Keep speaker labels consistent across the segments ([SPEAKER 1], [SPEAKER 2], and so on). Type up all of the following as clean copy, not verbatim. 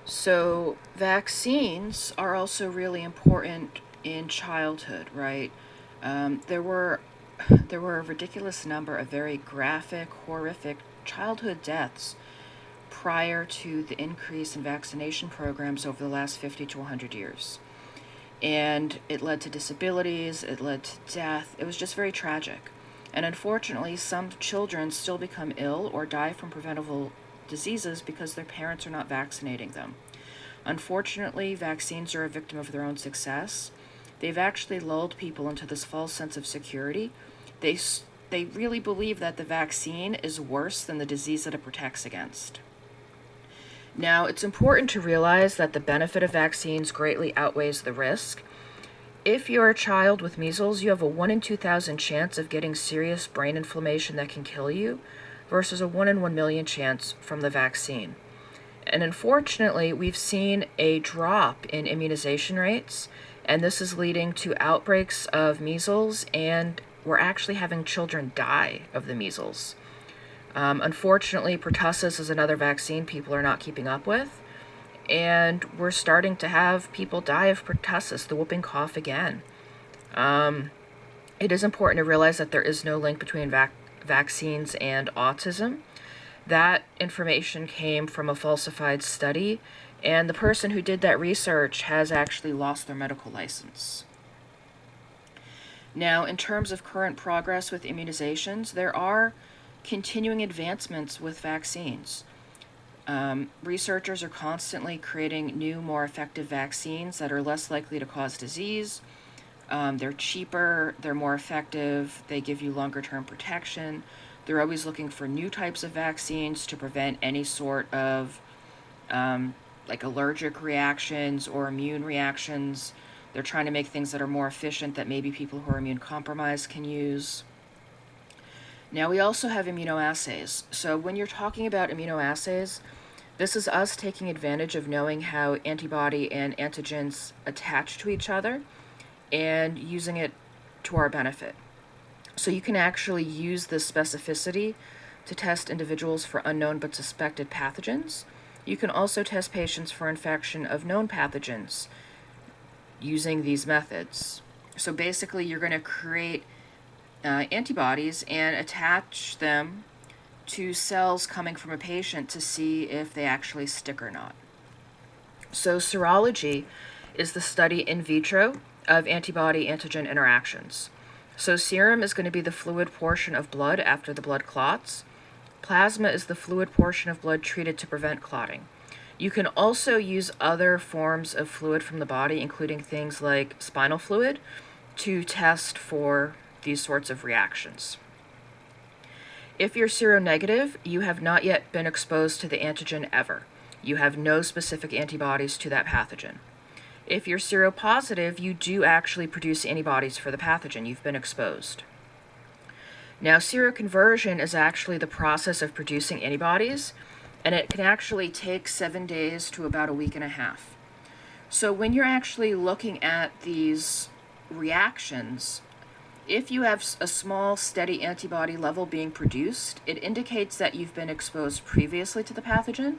[SPEAKER 1] So vaccines are also really important in childhood, right? There were a ridiculous number of very graphic, horrific childhood deaths prior to the increase in vaccination programs over the last 50 to 100 years. And it led to disabilities, it led to death. It was just very tragic. And unfortunately, some children still become ill or die from preventable diseases because their parents are not vaccinating them. Unfortunately, vaccines are a victim of their own success. They've actually lulled people into this false sense of security. They really believe that the vaccine is worse than the disease that it protects against. Now, it's important to realize that the benefit of vaccines greatly outweighs the risk. If you're a child with measles, you have a 1 in 2,000 chance of getting serious brain inflammation that can kill you, versus a 1 in 1 million chance from the vaccine. And unfortunately, we've seen a drop in immunization rates, and this is leading to outbreaks of measles, and we're actually having children die of the measles. Unfortunately, pertussis is another vaccine people are not keeping up with, and we're starting to have people die of pertussis, the whooping cough again. It is important to realize that there is no link between vaccines and autism. That information came from a falsified study, and the person who did that research has actually lost their medical license. Now, in terms of current progress with immunizations, there are continuing advancements with vaccines. Researchers are constantly creating new, more effective vaccines that are less likely to cause disease. They're cheaper, they're more effective, they give you longer-term protection. They're always looking for new types of vaccines to prevent any sort of like allergic reactions or immune reactions. They're trying to make things that are more efficient that maybe people who are immune compromised can use. Now, we also have immunoassays. So when you're talking about immunoassays, this is us taking advantage of knowing how antibody and antigens attach to each other and using it to our benefit. So you can actually use this specificity to test individuals for unknown but suspected pathogens. You can also test patients for infection of known pathogens using these methods. So basically, you're going to create antibodies and attach them to cells coming from a patient to see if they actually stick or not. So serology is the study in vitro of antibody-antigen interactions. So serum is going to be the fluid portion of blood after the blood clots. Plasma is the fluid portion of blood treated to prevent clotting. You can also use other forms of fluid from the body, including things like spinal fluid, to test for these sorts of reactions. If you're seronegative, you have not yet been exposed to the antigen ever. You have no specific antibodies to that pathogen. If you're seropositive, you do actually produce antibodies for the pathogen. You've been exposed. Now, seroconversion is actually the process of producing antibodies, and it can actually take 7 days to about a week and a half. So when you're actually looking at these reactions, if you have a small, steady antibody level being produced, it indicates that you've been exposed previously to the pathogen.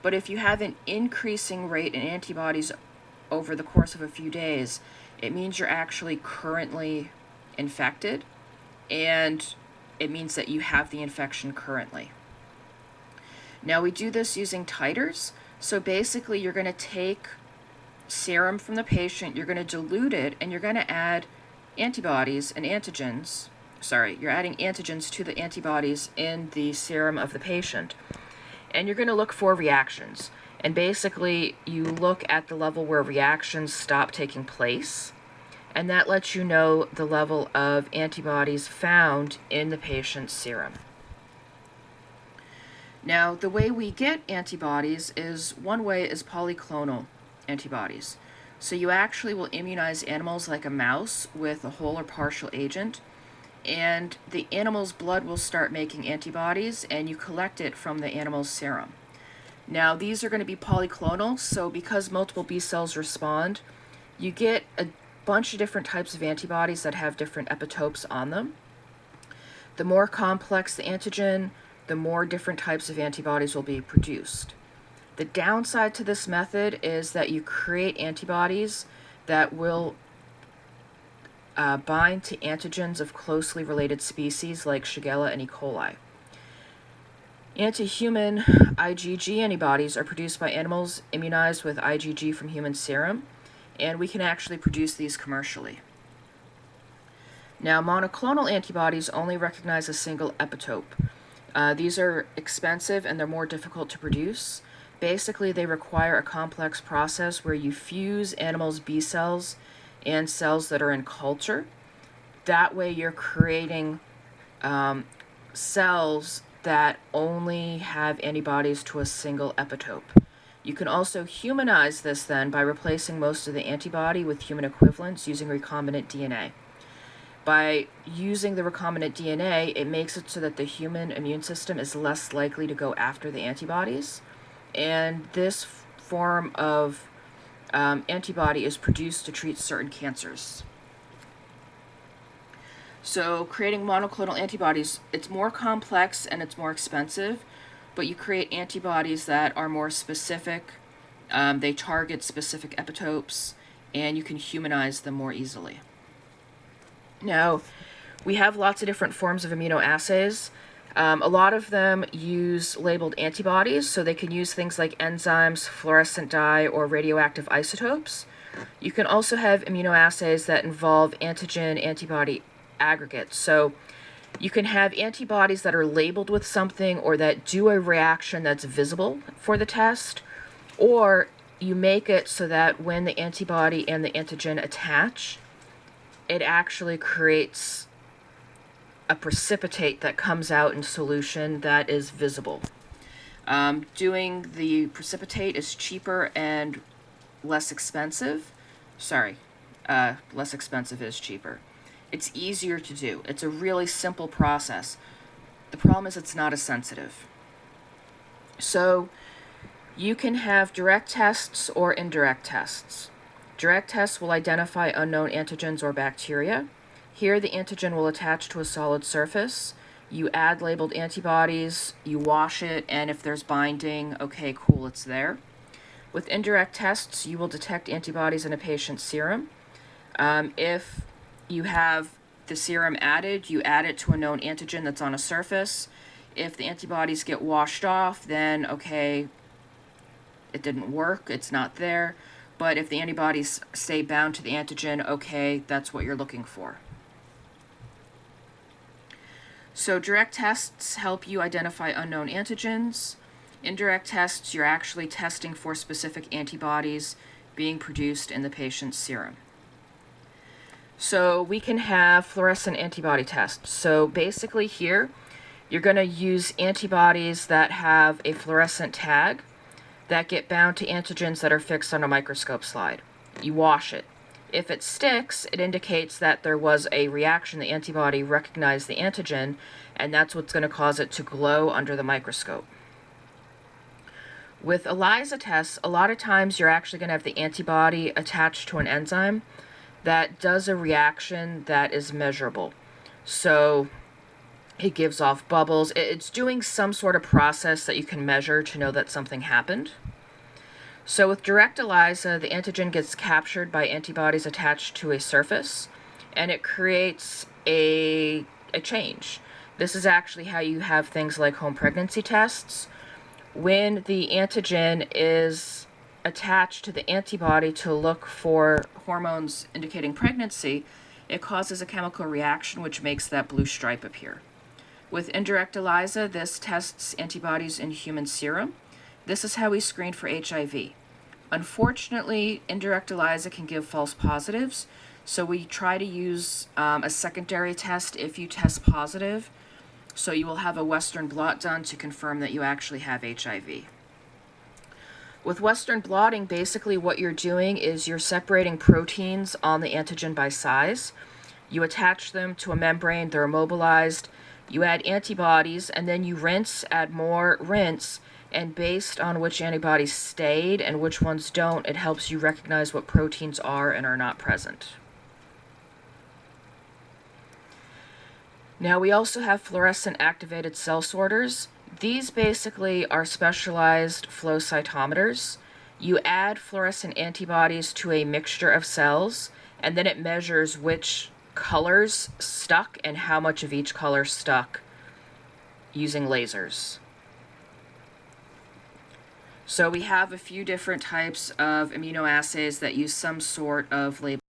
[SPEAKER 1] But if you have an increasing rate in antibodies over the course of a few days, it means you're actually currently infected, and it means that you have the infection currently. Now, we do this using titers. So basically, you're going to take serum from the patient, you're going to dilute it, and you're going to add antibodies and antigens. You're adding antigens to the antibodies in the serum of the patient. And you're going to look for reactions. And basically, you look at the level where reactions stop taking place, and that lets you know the level of antibodies found in the patient's serum. Now, the way we get antibodies is, one way is polyclonal antibodies. So you actually will immunize animals like a mouse with a whole or partial agent, and the animal's blood will start making antibodies, and you collect it from the animal's serum. Now, these are going to be polyclonal, so because multiple B cells respond, you get a bunch of different types of antibodies that have different epitopes on them. The more complex the antigen, the more different types of antibodies will be produced. The downside to this method is that you create antibodies that will bind to antigens of closely related species like Shigella and E. coli. Anti-human IgG antibodies are produced by animals immunized with IgG from human serum, and we can actually produce these commercially. Now, monoclonal antibodies only recognize a single epitope. These are expensive and they're more difficult to produce. Basically, they require a complex process where you fuse animals' B cells and cells that are in culture. That way you're creating cells that only have antibodies to a single epitope. You can also humanize this then by replacing most of the antibody with human equivalents using recombinant DNA. By using the recombinant DNA, it makes it so that the human immune system is less likely to go after the antibodies, and this form of antibody is produced to treat certain cancers. So creating monoclonal antibodies, it's more complex and it's more expensive, but you create antibodies that are more specific, they target specific epitopes, and you can humanize them more easily. Now, we have lots of different forms of immunoassays. A lot of them use labeled antibodies, so they can use things like enzymes, fluorescent dye, or radioactive isotopes. You can also have immunoassays that involve antigen-antibody aggregates. So you can have antibodies that are labeled with something or that do a reaction that's visible for the test, or you make it so that when the antibody and the antigen attach, it actually creates a precipitate that comes out in solution that is visible. Doing the precipitate is cheaper and less expensive. Less expensive is cheaper. It's easier to do. It's a really simple process. The problem is it's not as sensitive. So you can have direct tests or indirect tests. Direct tests will identify unknown antigens or bacteria. Here, the antigen will attach to a solid surface. You add labeled antibodies, you wash it, and if there's binding, okay, cool, it's there. With indirect tests, you will detect antibodies in a patient's serum. If you have the serum added, you add it to a known antigen that's on a surface. If the antibodies get washed off, then okay, it didn't work, it's not there. But if the antibodies stay bound to the antigen, okay, that's what you're looking for. So direct tests help you identify unknown antigens. Indirect tests, you're actually testing for specific antibodies being produced in the patient's serum. So we can have fluorescent antibody tests. So basically here, you're going to use antibodies that have a fluorescent tag that get bound to antigens that are fixed on a microscope slide. You wash it. If it sticks, it indicates that there was a reaction. The antibody recognized the antigen, and that's what's going to cause it to glow under the microscope. With ELISA tests, a lot of times you're actually going to have the antibody attached to an enzyme that does a reaction that is measurable. So it gives off bubbles. It's doing some sort of process that you can measure to know that something happened. So with direct ELISA, the antigen gets captured by antibodies attached to a surface, and it creates a change. This is actually how you have things like home pregnancy tests. When the antigen is attached to the antibody to look for hormones indicating pregnancy, it causes a chemical reaction which makes that blue stripe appear. With indirect ELISA, this tests antibodies in human serum. This is how we screen for HIV. Unfortunately, indirect ELISA can give false positives, so we try to use a secondary test if you test positive. So you will have a Western blot done to confirm that you actually have HIV. With Western blotting, basically what you're doing is you're separating proteins on the antigen by size. You attach them to a membrane, they're immobilized, you add antibodies, and then you rinse, add more, rinse, and based on which antibodies stayed and which ones don't, it helps you recognize what proteins are and are not present. Now we also have fluorescent activated cell sorters. These basically are specialized flow cytometers. You add fluorescent antibodies to a mixture of cells, and then it measures which colors stuck and how much of each color stuck using lasers. So we have a few different types of immunoassays that use some sort of label